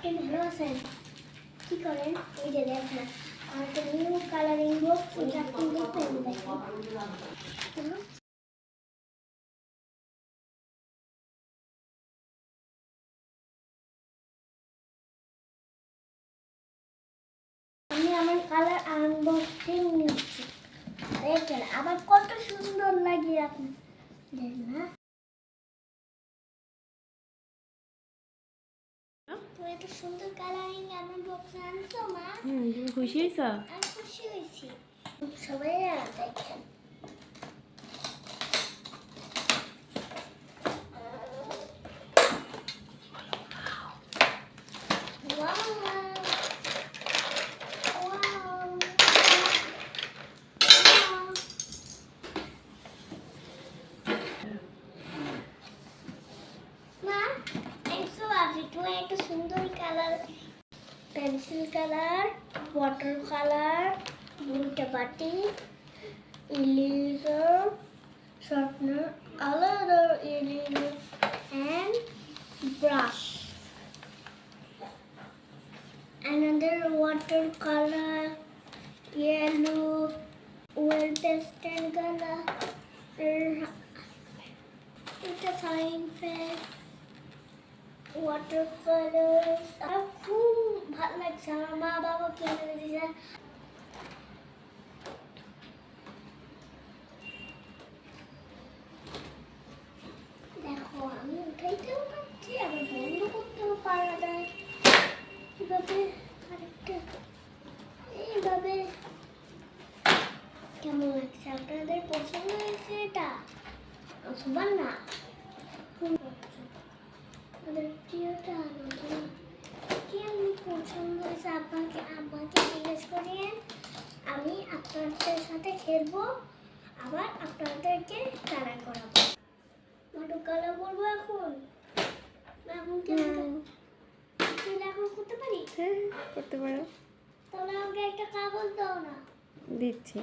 আপনি ভালো আছেন? কি করেন? এই যে দেখ না, আমার তো নিউ কালারিং বক্স, এটা আপনি দেখবেন দেখেন। আমি আমার কালার আনবক্সিং নিচ্ছি। দেখেন আবার কত সুন্দর লাগে আপনি দেখেন না। তুমি এত সুন্দর কালারিং আমার বক্স আনছো মা। তুমি খুশি হয়েছ? আমি খুশি হয়েছি। সবাই দেখেন একটা সুন্দর colour, pencil colour, water colour, দুইটা বাটি, eraser, sharpener, another eraser, and brush. Another watercolor, yellow, well pastel color, it's a fine pen. Watercolors. আমার খুব ভালো লাগছে, আমার মা বাবা কিনে দিয়েছে। দেখো আমি উঠাইতেও পারছি, আবার বন্ধ করতেও পারা যায়। কিভাবে আরেকটা এইভাবে কেমন লাগছে? আপনাদের পছন্দ হয়েছে এটা? সুবান না আমাদের প্রিয়টা কি আমি পছন্দ হয়েছে আপনাকে আমাকে জিজ্ঞেস করিয়েন, আমি আপনাদের সাথে খেলবো, আবার আপনাদেরকে কালার করাবো। মাটু কালার করবো এখন না? এখন এখন করতে পারি? হ্যাঁ, করতে পারো। তাহলে আমাকে একটা কাগজ দাও না। দিচ্ছি।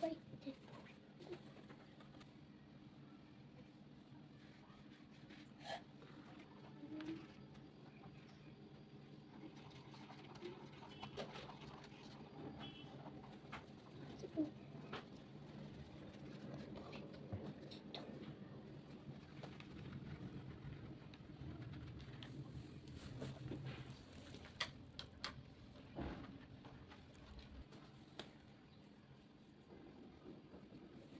পারি